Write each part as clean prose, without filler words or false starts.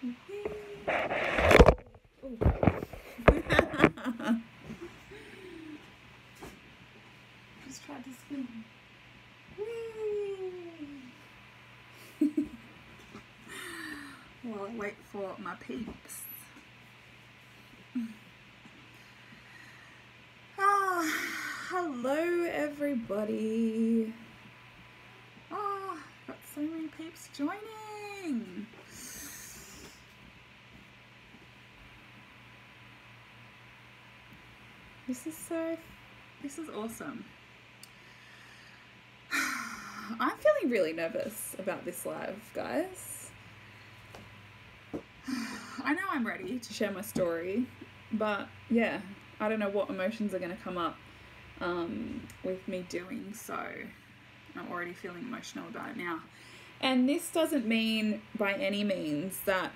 Just tried to spin. While I wait for my peeps. Hello everybody. Got so many peeps joining. This is awesome. I'm feeling really nervous about this live, guys. I know I'm ready to share my story, but yeah, I don't know what emotions are going to come up with me doing so. I'm already feeling emotional about it now. And this doesn't mean by any means that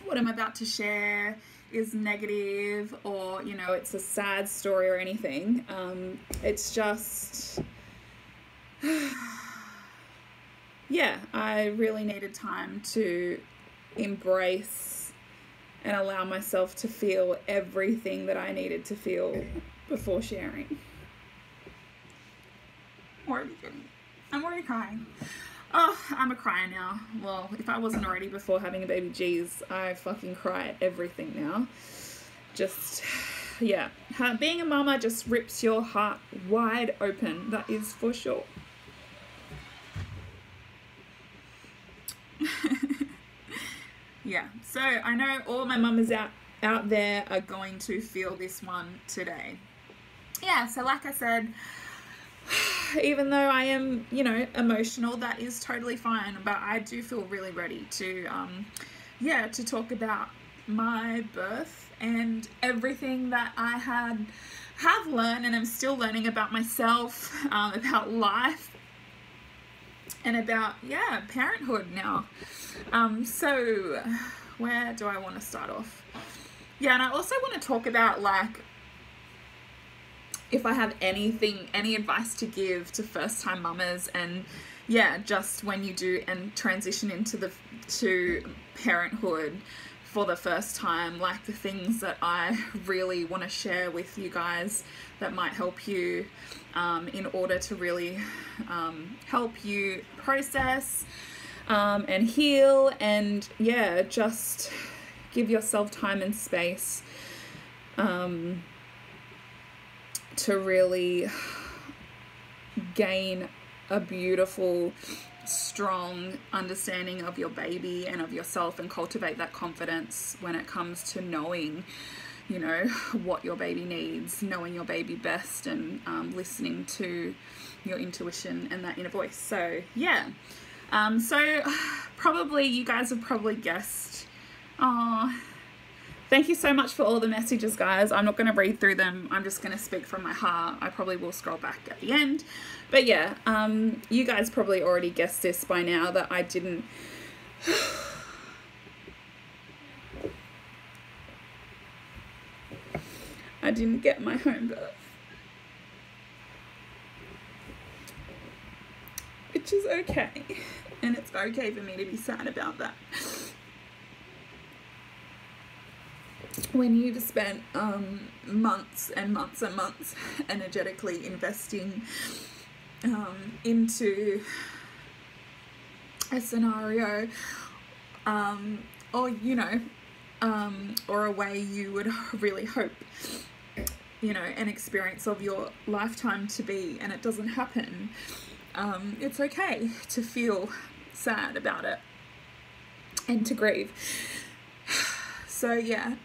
what I'm about to share is negative or, you know, it's a sad story or anything. It's just, yeah, I really needed time to embrace and allow myself to feel everything that I needed to feel before sharing. I'm already crying. Oh, I'm a crier now. Well, if I wasn't already before having a baby, geez, I fucking cry at everything now. Just, yeah. Being a mama just rips your heart wide open. That is for sure. Yeah, so I know all my mamas out there are going to feel this one today. Yeah, so like I said, even though I am, you know, emotional, that is totally fine, but I do feel really ready to, yeah, to talk about my birth and everything that I have learned and I'm still learning about myself, about life, and about, yeah, parenthood now. So where do I want to start off? Yeah, and I also want to talk about, like, if I have any advice to give to first-time mamas, and yeah, just when you do and transition to parenthood for the first time, like the things that I really want to share with you guys that might help you in order to really help you process and heal, and yeah, just give yourself time and space to really gain a beautiful, strong understanding of your baby and of yourself, and cultivate that confidence when it comes to knowing, you know, what your baby needs, knowing your baby best, and listening to your intuition and that inner voice. So yeah, so probably you guys have probably guessed. Thank you so much for all the messages, guys. I'm not going to read through them. I'm just going to speak from my heart. I probably will scroll back at the end. But yeah, you guys probably already guessed this by now, that I didn't... I didn't get my home birth. Which is okay. And it's okay for me to be sad about that. When you've spent months and months and months energetically investing into a scenario, or, you know, or a way you would really hope, you know, an experience of your lifetime to be, and it doesn't happen, it's okay to feel sad about it and to grieve. So yeah,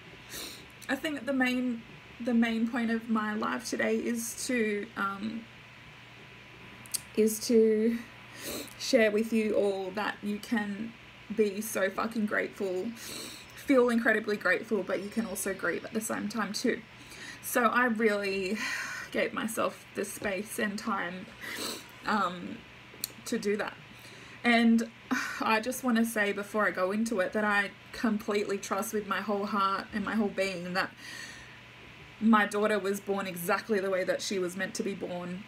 I think that the main point of my life today is to share with you all that you can be so fucking grateful, feel incredibly grateful, but you can also grieve at the same time too. So I really gave myself the space and time to do that. And I just want to say before I go into it that I completely trust with my whole heart and my whole being that my daughter was born exactly the way that she was meant to be born.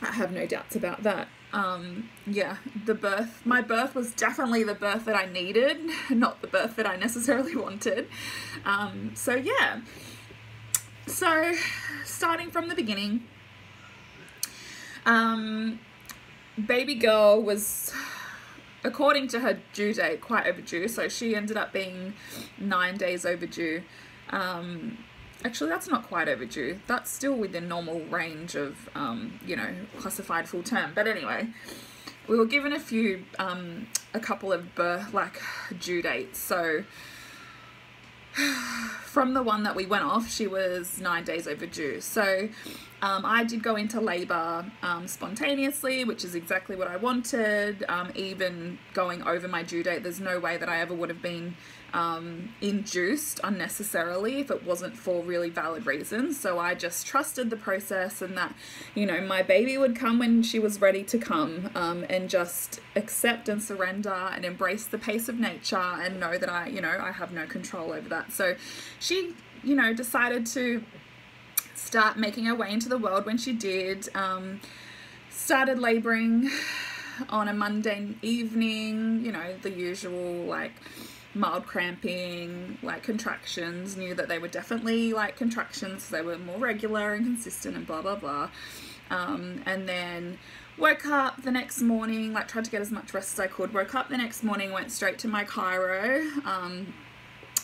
I have no doubts about that. yeah, my birth was definitely the birth that I needed, not the birth that I necessarily wanted. So yeah, so starting from the beginning, baby girl was, according to her due date, quite overdue. So she ended up being 9 days overdue. Actually, that's not quite overdue. That's still within normal range of, you know, classified full term. But anyway, we were given a couple of due dates. So from the one that we went off, she was 9 days overdue. So I did go into labour spontaneously, which is exactly what I wanted. Even going over my due date, there's no way that I ever would have been induced unnecessarily if it wasn't for really valid reasons. So I just trusted the process, and that, you know, my baby would come when she was ready to come, and just accept and surrender and embrace the pace of nature and know that I have no control over that. So she, you know, decided to start making her way into the world when she did. Started labouring on a Monday evening, you know, the usual, like, mild cramping, like contractions. Knew that they were definitely like contractions, they were more regular and consistent and blah blah blah. And then woke up the next morning, like tried to get as much rest as I could. Woke up the next morning, went straight to my chiro.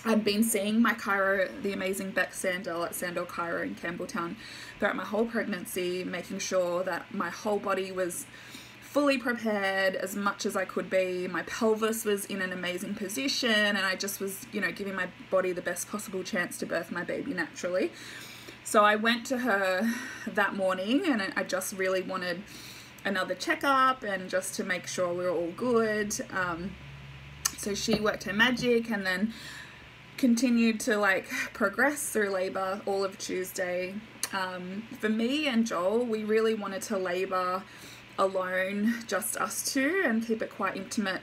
I'd been seeing my chiro, the amazing Beck Sandell at Sandell Chiro in Campbelltown, throughout my whole pregnancy, making sure that my whole body was fully prepared as much as I could be. My pelvis was in an amazing position, and I just was, you know, giving my body the best possible chance to birth my baby naturally. So I went to her that morning, and I just really wanted another checkup and just to make sure we were all good. So she worked her magic and then continued to like progress through labour all of Tuesday. For me and Joel, we really wanted to labour alone, just us two, and keep it quite intimate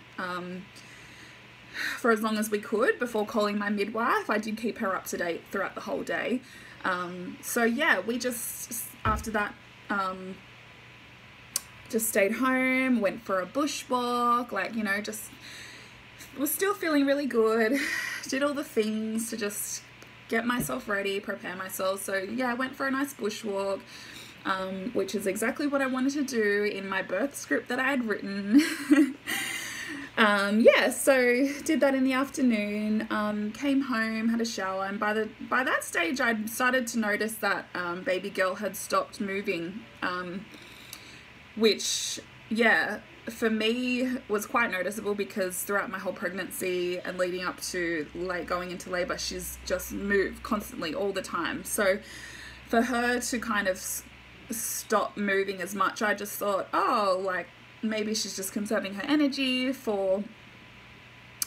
for as long as we could before calling my midwife. I did keep her up to date throughout the whole day. So yeah, we just, after that, just stayed home, went for a bushwalk, like, you know, just was still feeling really good, did all the things to just get myself ready, prepare myself. So yeah, I went for a nice bushwalk, which is exactly what I wanted to do in my birth script that I had written. Yeah, so did that in the afternoon, came home, had a shower, and by that stage I'd started to notice that baby girl had stopped moving, which, yeah, for me was quite noticeable, because throughout my whole pregnancy and leading up to going into labour, she's just moved constantly all the time. So for her to kind of stop moving as much, I just thought, oh, like maybe she's just conserving her energy for,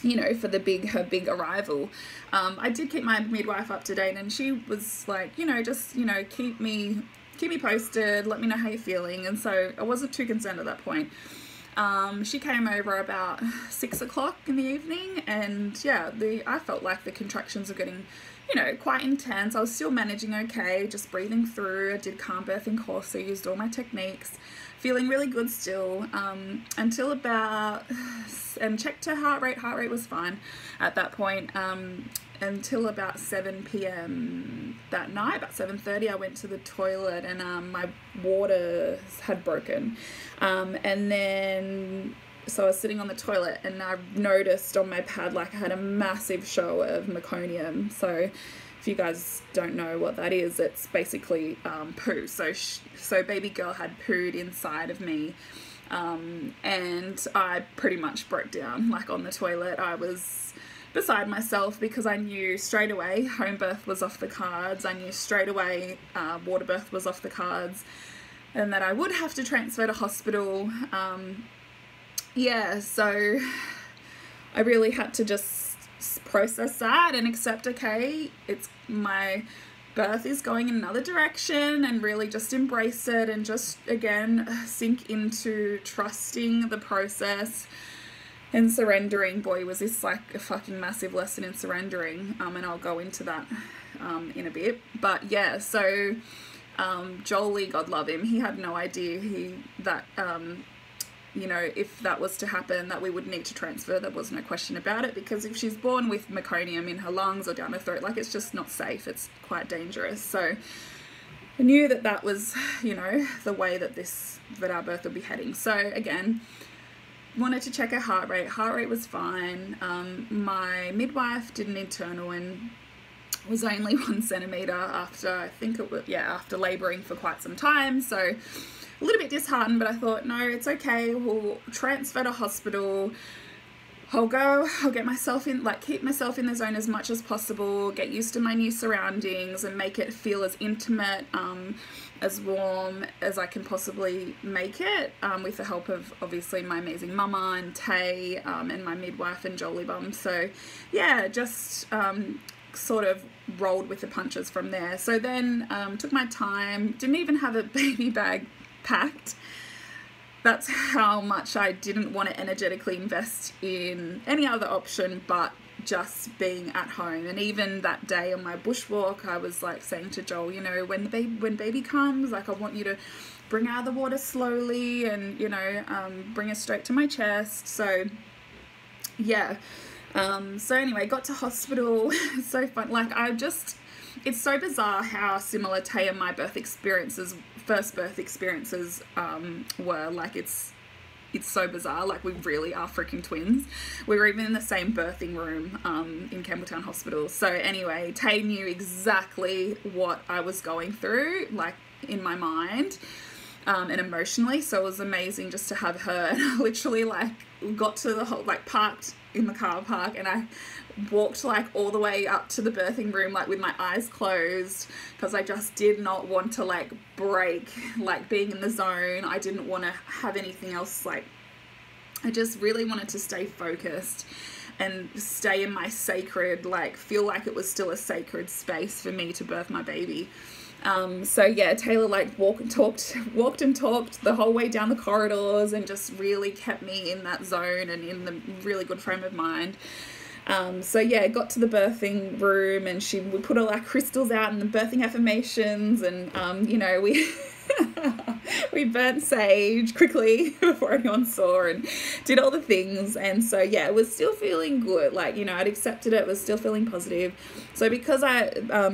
you know, for her big arrival. I did keep my midwife up to date, and she was like, you know, just, you know, keep me posted, let me know how you're feeling. And so I wasn't too concerned at that point. She came over about 6 o'clock in the evening, and yeah, I felt like the contractions were getting, you know, quite intense. I was still managing okay, just breathing through. I did calm birthing course, so used all my techniques, feeling really good still, until about, and checked her heart rate was fine at that point, until about 7 p.m. that night. About 7:30 I went to the toilet, and my water had broken, and then so I was sitting on the toilet, and I noticed on my pad like I had a massive show of meconium. So if you guys don't know what that is, it's basically poo. So baby girl had pooed inside of me, and I pretty much broke down, like on the toilet. I was beside myself, because I knew straight away home birth was off the cards. I knew straight away water birth was off the cards, and that I would have to transfer to hospital. Yeah, so I really had to just process that and accept, okay, it's my birth is going in another direction, and really just embrace it, and just again sink into trusting the process and surrendering. Boy, was this like a fucking massive lesson in surrendering, and I'll go into that in a bit. But yeah, so Jolie, God love him, he had no idea that you know, if that was to happen, that we would need to transfer. There was no question about it, because if she's born with meconium in her lungs or down her throat, like, it's just not safe. It's quite dangerous. So I knew that that was, you know, the way that our birth would be heading. So again, wanted to check her heart rate. Heart rate was fine. My midwife did an internal and was only 1 centimeter after, I think it was, after labouring for quite some time. So a little bit disheartened, but I thought, no, it's okay. We'll transfer to hospital. I'll get myself in, like, keep myself in the zone as much as possible, get used to my new surroundings and make it feel as intimate, as warm as I can possibly make it, with the help of obviously my amazing mama and Tay, and my midwife and Jolie Bum. So yeah, just sort of rolled with the punches from there. So then took my time, didn't even have a baby bag packed. That's how much I didn't want to energetically invest in any other option but just being at home. And even that day on my bushwalk, I was like saying to Joel, you know, when baby comes, like, I want you to bring her out of the water slowly and, you know, bring her straight to my chest. So yeah, so anyway, got to hospital. So fun. Like, it's so bizarre how similar Tay and my first birth experiences were. Like, it's so bizarre. Like, we really are freaking twins. We were even in the same birthing room in Campbelltown Hospital. So anyway, Tay knew exactly what I was going through, like, in my mind, and emotionally. So it was amazing just to have her. And I literally, like, got to the whole, like, parked in the car park, and I walked, like, all the way up to the birthing room, like, with my eyes closed, because I just did not want to, like, break, like, being in the zone. I didn't want to have anything else. Like, I just really wanted to stay focused and stay in my sacred, like, feel like it was still a sacred space for me to birth my baby. So yeah, Taylor, like, walked and talked the whole way down the corridors and just really kept me in that zone and in the really good frame of mind. So yeah, got to the birthing room, and we put all our crystals out and the birthing affirmations, and you know, we burnt sage quickly before anyone saw, and did all the things. And so yeah, it was still feeling good. Like, you know, I'd accepted it, was still feeling positive. So because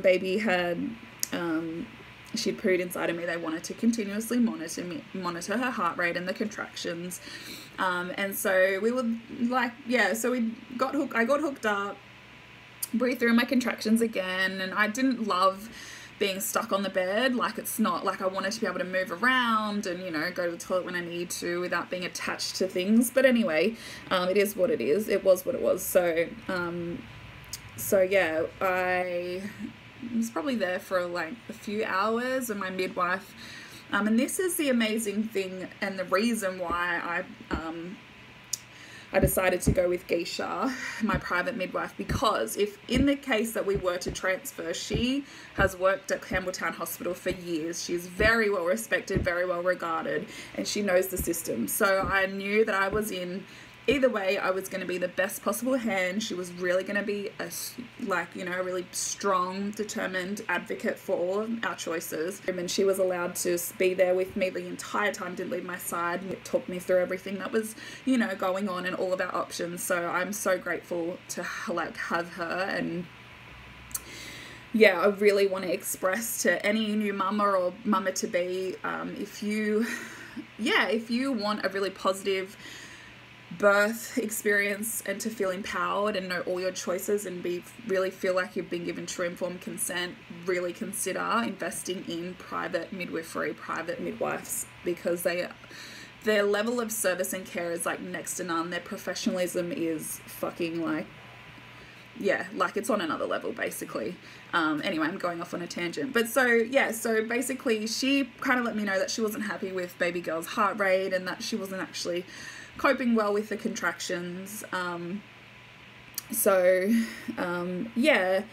baby had she'd pooed inside of me, they wanted to continuously monitor her heart rate and the contractions. And so we would, like, yeah, so I got hooked up, breathed through my contractions again, and I didn't love being stuck on the bed. Like, it's not like I wanted to be able to move around and, you know, go to the toilet when I need to without being attached to things. But anyway, it is what it is. It was what it was. So, so yeah, I was probably there for like a few hours, and my midwife, and this is the amazing thing and the reason why I decided to go with Geisha, my private midwife, because if in the case that we were to transfer, she has worked at Campbelltown Hospital for years. She's very well respected, very well regarded, and she knows the system. So I knew that I was in, either way, I was going to be the best possible hand. She was really going to be a really strong, determined advocate for all of our choices. And she was allowed to be there with me the entire time, didn't leave my side, and talked me through everything that was, you know, going on and all of our options. So I'm so grateful to, like, have her. And yeah, I really want to express to any new mama or mama to be, if you want a really positive birth experience and to feel empowered and know all your choices and really feel like you've been given true informed consent, really consider investing in private midwifery, private midwives, because their level of service and care is like next to none. Their professionalism is fucking like, yeah, like it's on another level basically. Anyway, I'm going off on a tangent, but so yeah, so basically she kind of let me know that she wasn't happy with baby girl's heart rate and that she wasn't actually coping well with the contractions. Yeah,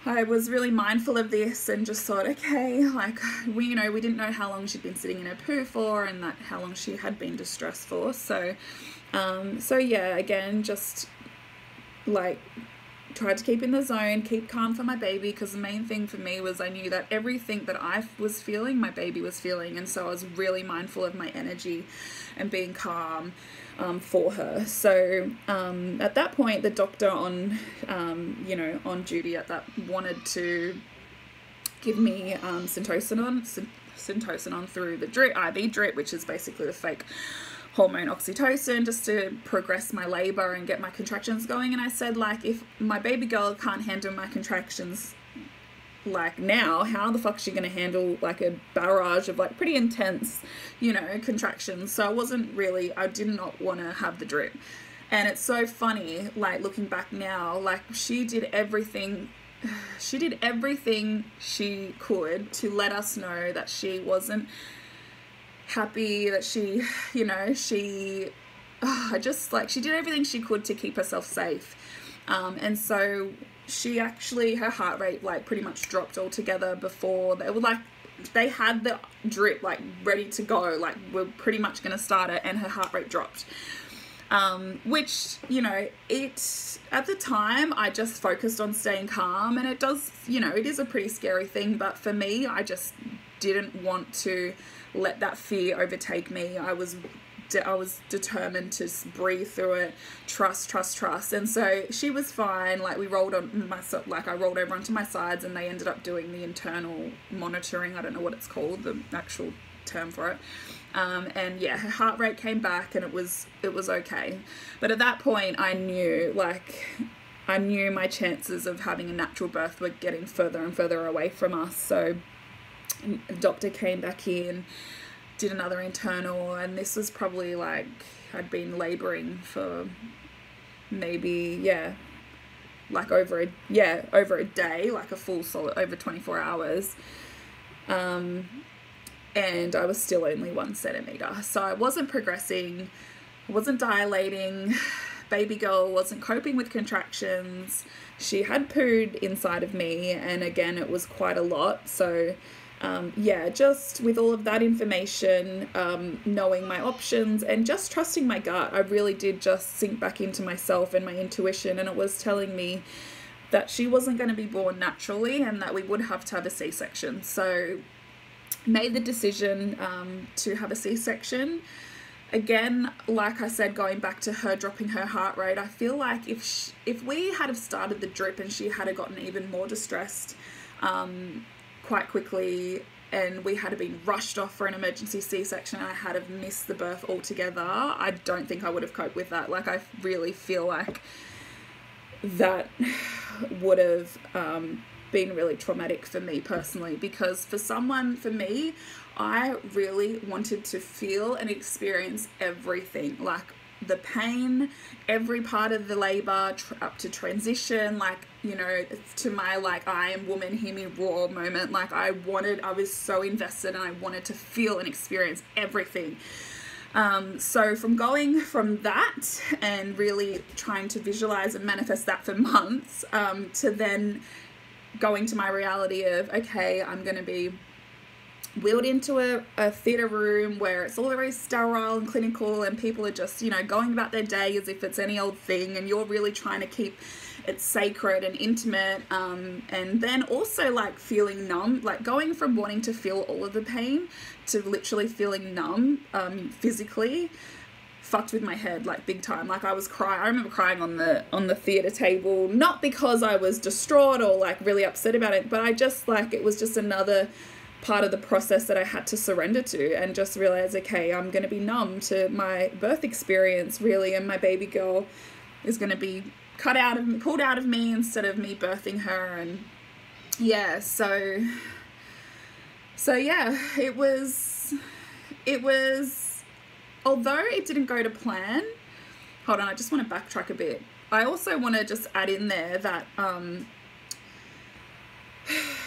I was really mindful of this and just thought, okay, like, we didn't know how long she'd been sitting in her poo for and that how long she had been distressed for. So yeah, again, just like tried to keep in the zone, keep calm for my baby, because the main thing for me was I knew that everything that I was feeling, my baby was feeling, and so I was really mindful of my energy and being calm for her. So at that point, the doctor on duty at that wanted to give me syntocinon through the drip, IV drip, which is basically the fake hormone oxytocin, just to progress my labor and get my contractions going. And I said, like, if my baby girl can't handle my contractions like now, how the fuck is she going to handle like a barrage of like pretty intense, contractions? So I did not want to have the drip. And it's so funny, like looking back now, like she did everything she could to let us know that she wasn't happy, that she did everything she could to keep herself safe. And so she actually, her heart rate like pretty much dropped altogether before they had the drip like ready to go, like we're pretty much going to start it, and her heart rate dropped. Which, it, at the time, I just focused on staying calm, and it does, it is a pretty scary thing, but for me, I just didn't want to let that fear overtake me. I was determined to breathe through it, trust. And so she was fine. Like I rolled over onto my sides, and they ended up doing the internal monitoring. I don't know what it's called, the actual term for it. And yeah, her heart rate came back, and it was okay. But at that point, I knew my chances of having a natural birth were getting further and further away from us. So the doctor came back in, did another internal, and this was probably like I'd been laboring for maybe over a day, like a full solid over 24 hours. And I was still only 1 centimeter. So I wasn't progressing, I wasn't dilating, baby girl wasn't coping with contractions. She had pooed inside of me, and again, it was quite a lot. So just with all of that information, knowing my options and just trusting my gut, I really did just sink back into myself and my intuition, and it was telling me that she wasn't going to be born naturally and that we would have to have a C-section. So made the decision to have a C-section. Again, like I said, going back to her dropping her heart rate, I feel like if we had have started the drip and she had gotten even more distressed quite quickly, and we had been rushed off for an emergency C-section, and I had have missed the birth altogether, I don't think I would have coped with that. Like, I really feel like that would have been really traumatic for me personally, because for me, I really wanted to feel and experience everything, like the pain, every part of the labor, up to transition, to my, I am woman, hear me roar moment. Like, I was so invested, and I wanted to feel and experience everything. So from going from that and really trying to visualize and manifest that for months, to then going to my reality of, okay, I'm going to be wheeled into a theatre room where it's all very sterile and clinical, and people are just, going about their day as if it's any old thing, and you're really trying to keep it sacred and intimate, and then also feeling numb, going from wanting to feel all of the pain to literally feeling numb physically fucked with my head big time. I was crying. I remember crying on the theatre table, not because I was distraught or really upset about it, but I just it was just another part of the process that I had to surrender to, and just realize, okay, I'm going to be numb to my birth experience really, and my baby girl is going to be pulled out of me instead of me birthing her. And yeah, so yeah, it was, although it didn't go to plan. Hold on, I just want to backtrack a bit. I also want to just add in there that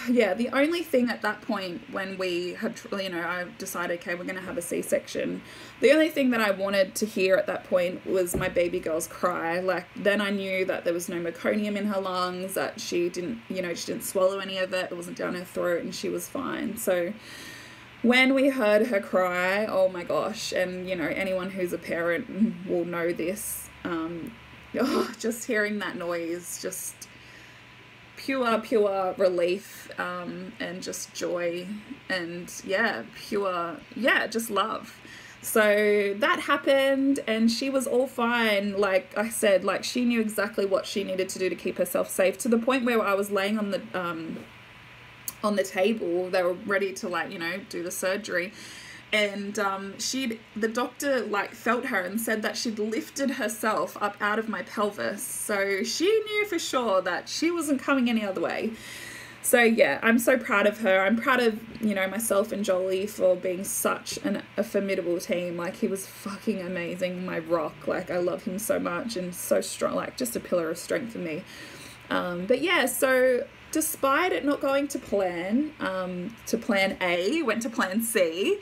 yeah, the only thing at that point when we had, I decided, okay, we're going to have a C-section, the only thing that I wanted to hear at that point was my baby girl's cry. Then I knew that there was no meconium in her lungs, that she didn't, she didn't swallow any of it, it wasn't down her throat, and she was fine. So when we heard her cry, oh my gosh, and, anyone who's a parent will know this, just hearing that noise just pure relief, and just joy, and just love. So that happened, and she was all fine. Like I said, like she knew exactly what she needed to do to keep herself safe, to the point where I was laying on the table. They were ready to, like, you know, do the surgery, and the doctor like felt her and said that she'd lifted herself up out of my pelvis, so she knew for sure that she wasn't coming any other way. So yeah, I'm so proud of her. I'm proud of, you know, myself and Jolie for being such a formidable team. Like, he was fucking amazing, my rock. Like, I love him so much, and so strong, like just a pillar of strength for me. But yeah, so despite it not going to plan A, went to plan C.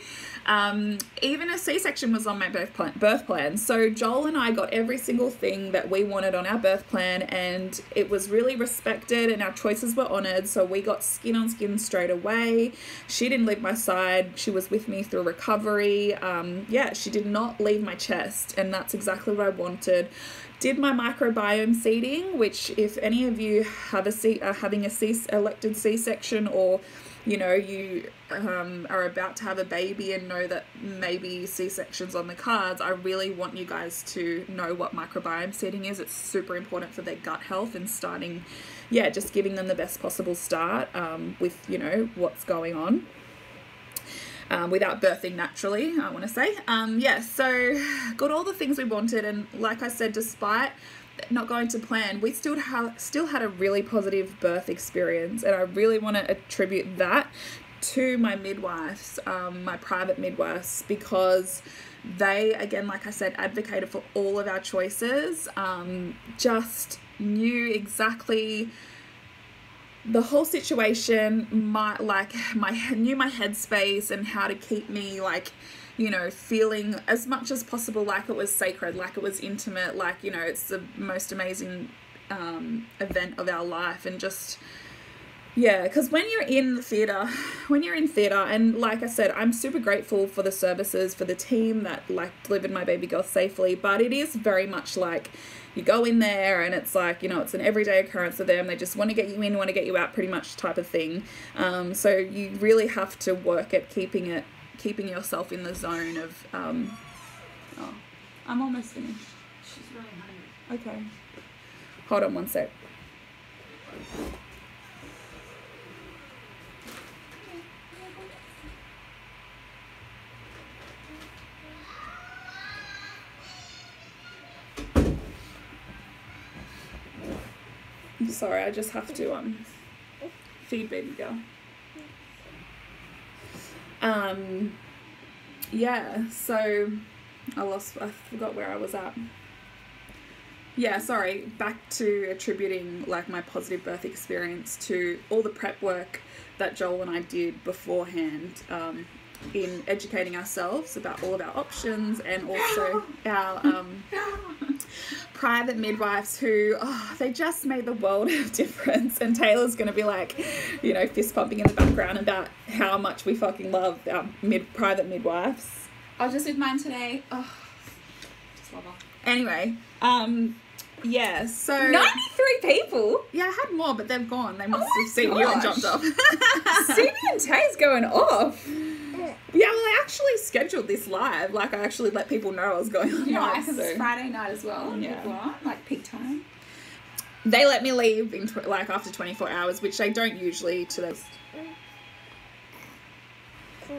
Even a C-section was on my birth plan. So Joel and I got every single thing that we wanted on our birth plan, and it was really respected, and our choices were honoured. So we got skin on skin straight away. She didn't leave my side. She was with me through recovery. She did not leave my chest, and that's exactly what I wanted. Did my microbiome seeding, which if any of you have are having a elected C-section, or, you know, you are about to have a baby and know that maybe C-section's on the cards, I really want you guys to know what microbiome seeding is. It's super important for their gut health and starting, just giving them the best possible start with, you know, what's going on. Without birthing naturally, I want to say. So got all the things we wanted, and like I said, despite not going to plan, we still had a really positive birth experience, and I really want to attribute that to my midwives, my private midwives, because they, again, like I said, advocated for all of our choices, just knew exactly the whole situation, knew my headspace and how to keep me, like, you know, feeling as much as possible like it was sacred, like it was intimate, like, you know, it's the most amazing event of our life. And just, because when you're in theatre, and like I said, I'm super grateful for the services, for the team that, like, delivered my baby girl safely, but it is very much like, you go in there and it's like, you know, it's an everyday occurrence for them. They just want to get you in, want to get you out, pretty much type of thing. So you really have to work at keeping yourself in the zone of, I'm almost finished. She's really hungry. Okay. Hold on one sec. Sorry, I just have to feed baby girl. So I forgot where I was at. Sorry, back to attributing, like, my positive birth experience to all the prep work that Joel and I did beforehand, in educating ourselves about all of our options, and also our private midwives who, they just made the world of difference. And Taylor's going to be like, you know, fist pumping in the background about how much we fucking love our private midwives. I was just with mine today. Just love her. Anyway, so 93 people. Yeah, I had more, but they've gone. They must have seen you and jumped off. Stevie and Tay's going off. Yeah, well, I actually scheduled this live. Like, I actually let people know I was going on live. Because it's Friday night as well. Yeah. Like peak time. They let me leave in after 24 hours, which they don't usually to those.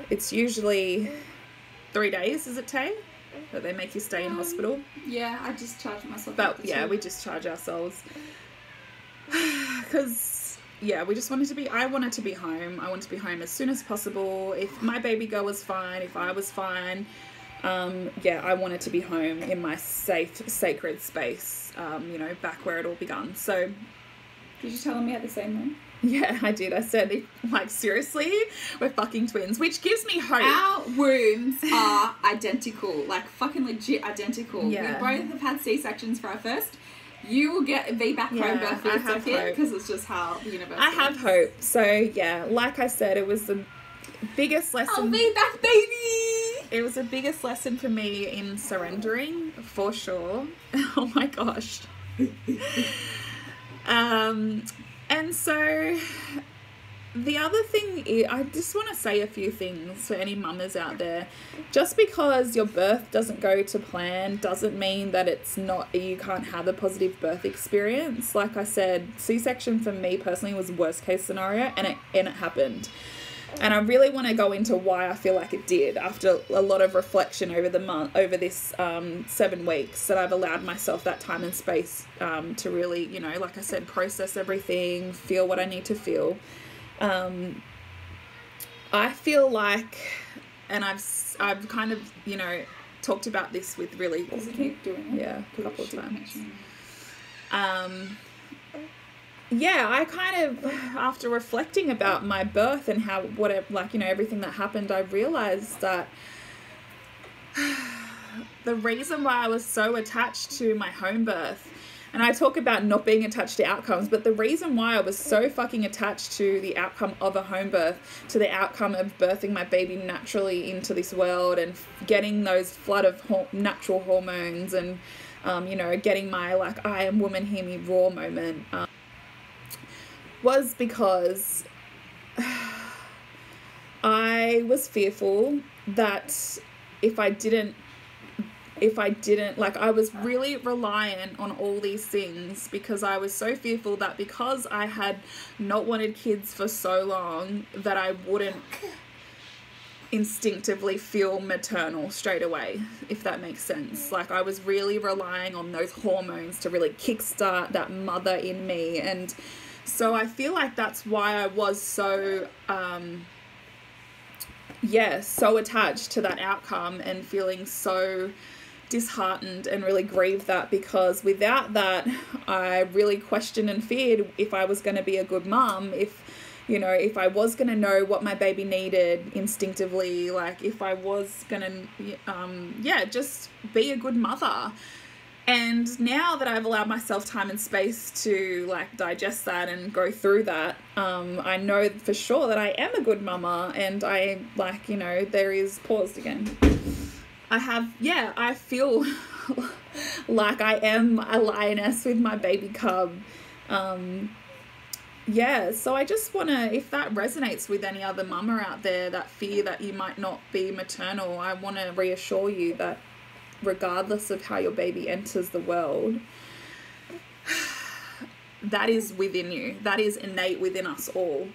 It's usually 3 days, is it, Tay? That they make you stay in hospital? Yeah, I just charge myself. But yeah, we just charge ourselves. Because, we just wanted to be, I wanted to be home. I wanted to be home as soon as possible. If my baby girl was fine, if I was fine, I wanted to be home in my safe, sacred space, you know, back where it all begun. So, did you tell them we had the same room? Yeah, I did. I said, like, seriously, we're fucking twins, which gives me hope. Our wounds are identical, like fucking legit identical. Yeah. We both have had C-sections for our first. You will get a VBAC home birth for your second, because it's just how the universe I have hope. So, like I said, it was the biggest lesson. Oh, VBAC, baby! It was the biggest lesson for me in surrendering, for sure. Oh my gosh. And so the other thing is, I just want to say a few things for any mamas out there. Just because your birth doesn't go to plan doesn't mean that you can't have a positive birth experience. Like I said, C-section for me personally was worst case scenario, and it happened. And I really want to go into why I feel like it did after a lot of reflection over this 7 weeks that I've allowed myself that time and space to really, you know, like I said, process everything, feel what I need to feel. I feel like, and I've kind of, you know, talked about this with really... Does it keep doing it? Yeah, a couple of times. Yeah, I kind of, after reflecting about my birth and how, like, you know, everything that happened, I realized that the reason why I was so attached to my home birth, and I talk about not being attached to outcomes, but the reason why I was so fucking attached to the outcome of a home birth, to the outcome of birthing my baby naturally into this world and getting those flood of natural hormones and, you know, getting my, like, I am woman, hear me roar moment, was because I was fearful that if I didn't, like, I was really reliant on all these things because I was so fearful that because I had not wanted kids for so long that I wouldn't instinctively feel maternal straight away, if that makes sense. Like, I was really relying on those hormones to really kickstart that mother in me. And so I feel like that's why I was so, so attached to that outcome and feeling so disheartened and really grieved that, because without that, I really questioned and feared if I was going to be a good mum, if, you know, if I was going to know what my baby needed instinctively, like if I was going to, just be a good mother. And now that I've allowed myself time and space to, like, digest that and go through that, I know for sure that I am a good mama, and I, like, you know, there is, paused again. I feel like I am a lioness with my baby cub. So I just want to, if that resonates with any other mama out there, that fear that you might not be maternal, I want to reassure you that regardless of how your baby enters the world, that is within you. That is innate within us all.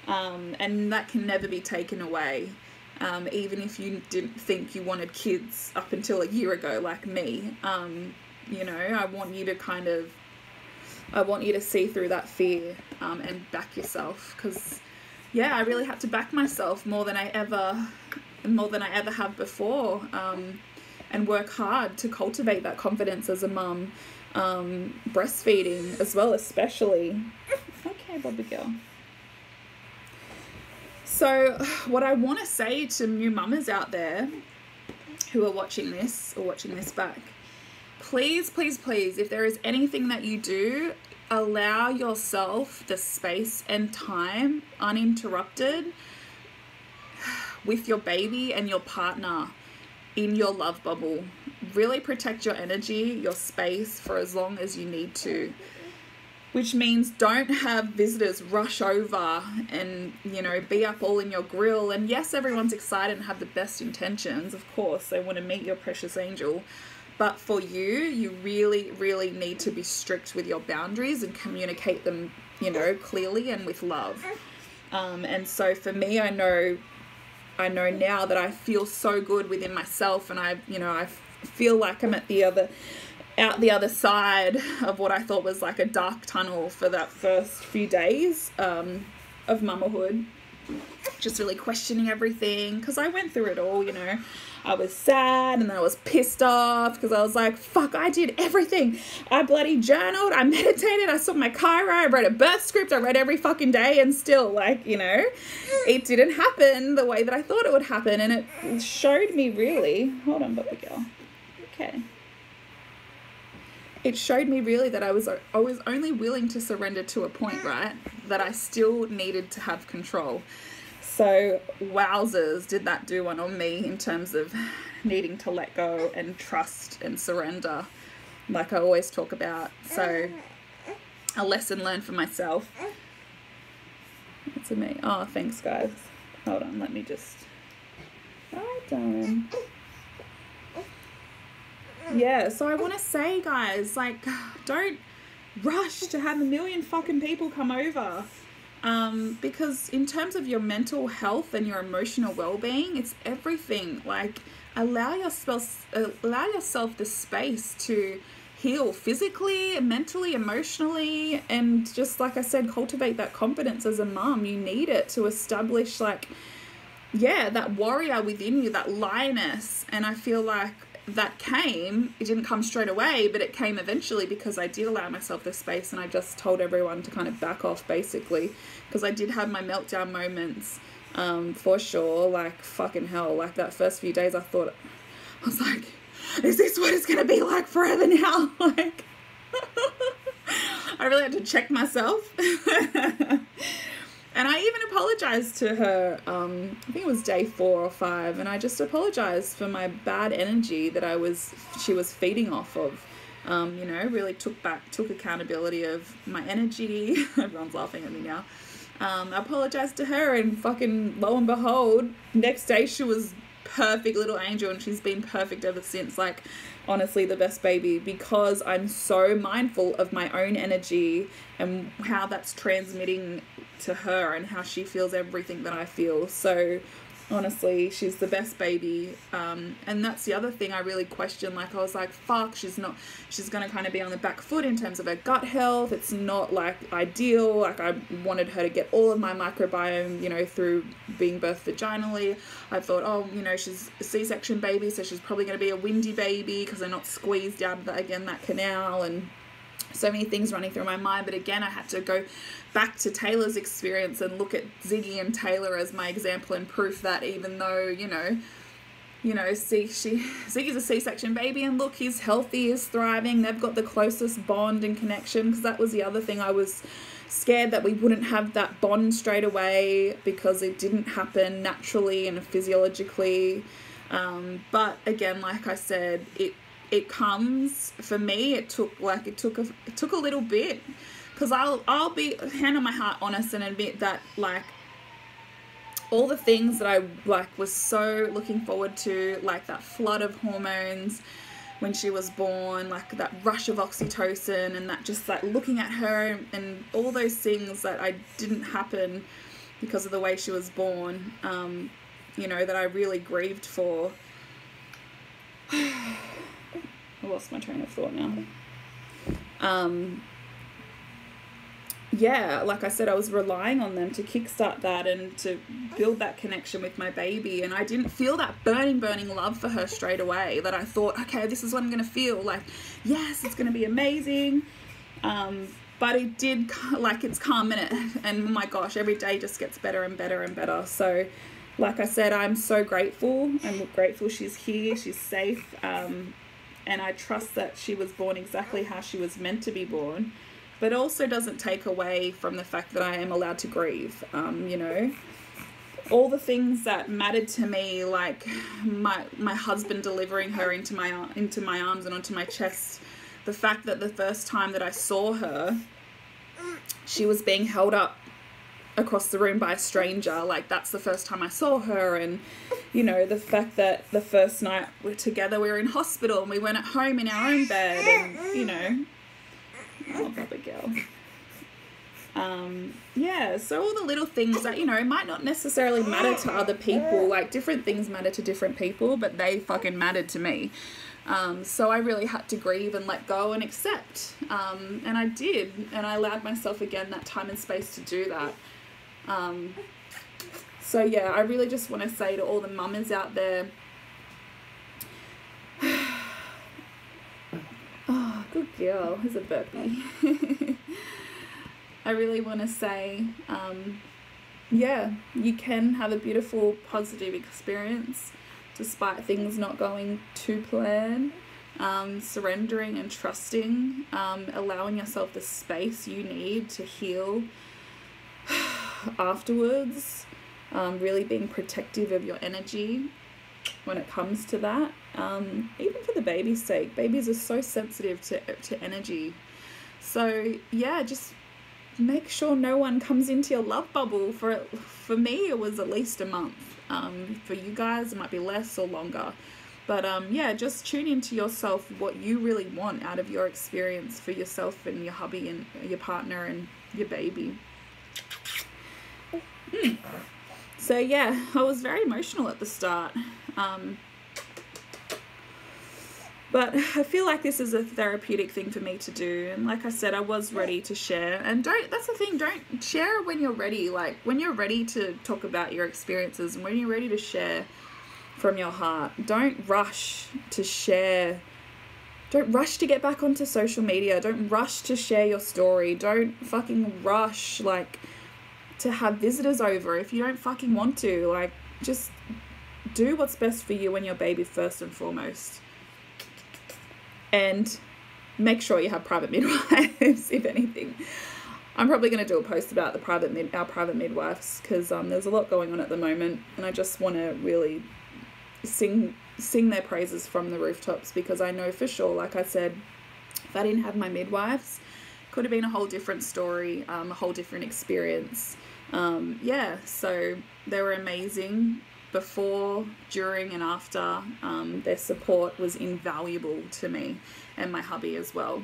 And that can never be taken away. Even if you didn't think you wanted kids up until a year ago, like me, you know, I want you to see through that fear, and back yourself. 'Cause I really had to back myself more than I ever have before. And work hard to cultivate that confidence as a mum, breastfeeding as well, especially. Okay, Bobby girl. So what I want to say to new mamas out there who are watching this or watching this back, please, please, please, if there is anything that you do, allow yourself the space and time uninterrupted with your baby and your partner in your love bubble. Really protect your energy, your space for as long as you need to, which means don't have visitors rush over and, you know, be up all in your grill. And yes, everyone's excited and have the best intentions. Of course, they want to meet your precious angel. But for you, you really, really need to be strict with your boundaries and communicate them, you know, clearly and with love. And so for me, I know now that I feel so good within myself, and I feel like I'm out the other side of what I thought was like a dark tunnel for that first few days of mamahood. Just really questioning everything, because I went through it all, you know. I was sad and then I was pissed off because I was like, fuck, I did everything. I bloody journaled, I meditated, I saw my chiro, I wrote a birth script, I read every fucking day, and still, like, you know, it didn't happen the way that I thought it would happen. And it showed me really, hold on, Bobby girl. Okay. It showed me really that I was only willing to surrender to a point, right? That I still needed to have control. So wowzers, did that do one on me in terms of needing to let go and trust and surrender, like I always talk about. So a lesson learned for myself. It's me. Oh, thanks, guys. Hold on, let me just... Hi, darling. Yeah, so I want to say, guys, like, don't rush to have a million fucking people come over. Because in terms of your mental health and your emotional well-being, it's everything. Like, allow yourself the space to heal physically, mentally, emotionally, and just like I said, cultivate that confidence as a mum. You need it to establish, like, yeah, that warrior within you, that lioness. And I feel like that it didn't come straight away, but it came eventually because I did allow myself the space, and I just told everyone to kind of back off, basically, because I did have my meltdown moments, for sure. Like, fucking hell, like that first few days I was like, is this what it's gonna be like forever now? Like, I really had to check myself. And I even apologized to her, I think it was day 4 or 5, and I just apologized for my bad energy that she was feeding off of. You know, really took accountability of my energy. Everyone's laughing at me now. I apologized to her, and fucking lo and behold, next day she was perfect little angel, and she's been perfect ever since. Like, honestly, the best baby, because I'm so mindful of my own energy and how that's transmitting to her and how she feels everything that I feel. So honestly, she's the best baby. And that's the other thing I really questioned. Like, I was like, fuck, she's gonna kind of be on the back foot in terms of her gut health. It's not like ideal. Like, I wanted her to get all of my microbiome, you know, through being birthed vaginally. I thought, oh, you know, she's a C-section baby, so she's probably going to be a windy baby because they're not squeezed out of that canal, and so many things running through my mind. But again, I had to go back to Taylor's experience and look at Ziggy and Taylor as my example and proof that even though, you know, Ziggy's a C-section baby, and look, he's healthy, he's thriving, they've got the closest bond and connection, because that was the other thing. I was scared that we wouldn't have that bond straight away because it didn't happen naturally and physiologically. But again, like I said, it comes, for me, it took a little bit, because I'll be hand on my heart honest and admit that, like, all the things that I was so looking forward to, like that flood of hormones when she was born, like that rush of oxytocin, and that just like looking at her and all those things that I didn't happen because of the way she was born, you know, that I really grieved for. I lost my train of thought now. Yeah, like I said, I was relying on them to kickstart that and to build that connection with my baby, and I didn't feel that burning love for her straight away, that I thought, okay, this is what I'm going to feel, like, yes, it's going to be amazing. But it did, like, it's come and oh my gosh, every day just gets better and better and better. So like I said, I'm so grateful. I'm grateful she's here, she's safe, and I trust that she was born exactly how she was meant to be born. But also doesn't take away from the fact that I am allowed to grieve. You know, all the things that mattered to me, like my husband delivering her into my arms and onto my chest. The fact that the first time that I saw her, she was being held up across the room by a stranger. Like, that's the first time I saw her. And, you know, the fact that the first night we're together, we were in hospital and we weren't at home in our own bed, and, you know. Oh, baby girl. Yeah, so all the little things that, you know, might not necessarily matter to other people. Like, different things matter to different people, but they fucking mattered to me. So I really had to grieve and let go and accept. And I did. And I allowed myself again that time and space to do that. So yeah, I really just want to say to all the mamas out there, oh, good girl, here's a burpee. I really want to say, yeah, you can have a beautiful, positive experience despite things not going to plan. Surrendering and trusting, allowing yourself the space you need to heal afterwards, really being protective of your energy when it comes to that. Even for the baby's sake, babies are so sensitive to energy, So yeah, just make sure no one comes into your love bubble. For me, it was at least a month. For you guys, it might be less or longer. But yeah, just tune into yourself, what you really want out of your experience for yourself and your hubby and your partner and your baby. So yeah, I was very emotional at the start. But I feel like this is a therapeutic thing for me to do. And like I said, I was ready to share. And that's the thing, don't share when you're ready. Like when you're ready to talk about your experiences and when you're ready to share from your heart. Don't rush to share. Don't rush to get back onto social media. Don't rush to share your story. Don't fucking rush, like, to have visitors over if you don't fucking want to. Like, just do what's best for you and your baby first and foremost. And make sure you have private midwives, if anything. I'm probably going to do a post about our private midwives, because there's a lot going on at the moment, and I just want to really sing their praises from the rooftops, because I know for sure, like I said, if I didn't have my midwives, could have been a whole different story, a whole different experience. Yeah, so they were amazing before, during, and after. Their support was invaluable to me and my hubby as well.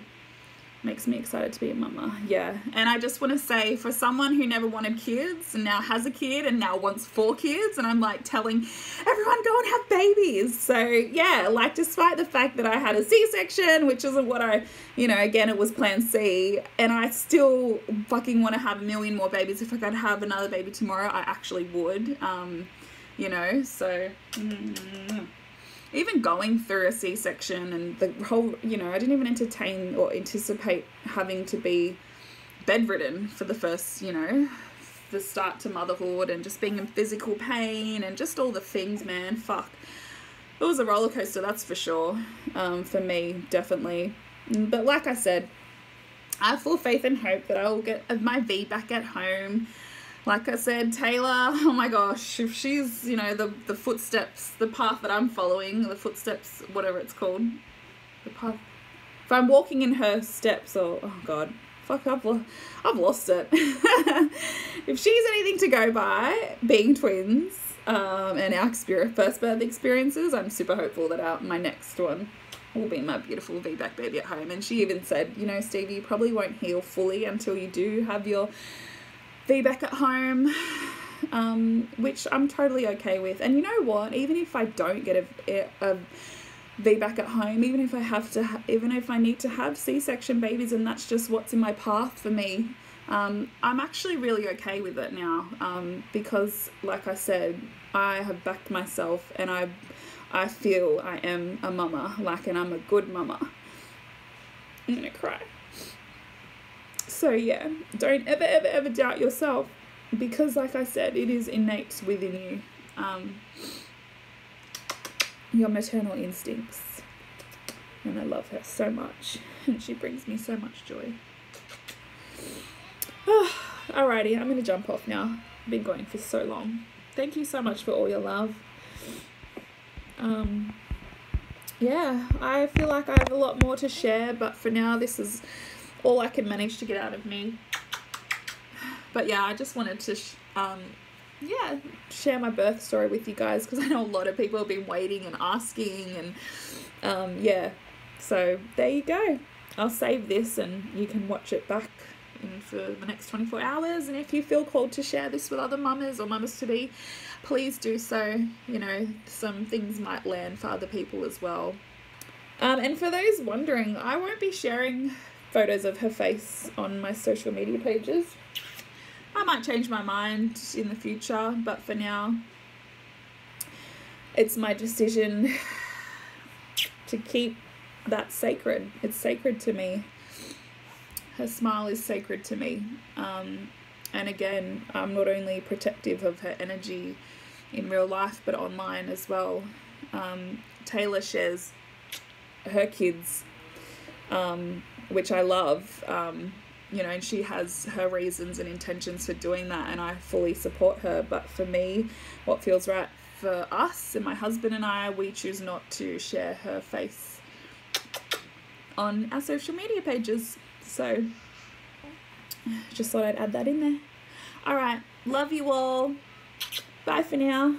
Makes me excited to be a mama. Yeah. And I just want to say, for someone who never wanted kids and now has a kid and now wants 4 kids, and I'm like telling everyone, go and have babies. So yeah, like, despite the fact that I had a C-section, which isn't what I, again, it was plan C, and I still fucking want to have a million more babies. If I could have another baby tomorrow, I actually would. So even going through a C-section and the whole, I didn't even entertain or anticipate having to be bedridden for the first, the start to motherhood, and just being in physical pain and just all the things, man, fuck. It was a roller coaster, that's for sure, for me, definitely. But like I said, I have full faith and hope that I will get my V back at home. Like I said, Taylor, oh my gosh, if she's, the footsteps, the path that I'm following, the footsteps, whatever it's called, the path, if I'm walking in her steps, or, oh God, fuck, I've lost it. If she's anything to go by, being twins, and our first birth experiences, I'm super hopeful that my next one will be my beautiful VBAC baby at home. And she even said, Stevie, you probably won't heal fully until you do have your VBAC at home, which I'm totally okay with. And you know what, even if I don't get a VBAC at home, even if I need to have C-section babies and that's just what's in my path for me, I'm actually really okay with it now, because like I said, I have backed myself, and I feel I am a mama, and I'm a good mama. I'm gonna cry. So yeah, don't ever doubt yourself, because like I said, it is innate within you, your maternal instincts. And I love her so much, and she brings me so much joy. Alrighty, I'm going to jump off now. I've been going for so long. Thank you so much for all your love. Yeah, I feel like I have a lot more to share, but for now, this is all I can manage to get out of me. But yeah, I just wanted to share my birth story with you guys, because I know a lot of people have been waiting and asking, and yeah, so there you go. I'll save this and you can watch it back for the next 24 hours, and if you feel called to share this with other mamas or mamas to be, please do so. Some things might land for other people as well. And for those wondering, I won't be sharing photos of her face on my social media pages. I might change my mind in the future, but for now, it's my decision to keep that sacred. It's sacred to me. Her smile is sacred to me. And again, I'm not only protective of her energy in real life, but online as well. Taylor shares her kids, which I love, and she has her reasons and intentions for doing that, and I fully support her. But for me, what feels right for us and my husband and I, we choose not to share her face on our social media pages. So just thought I'd add that in there. All right. Love you all. Bye for now.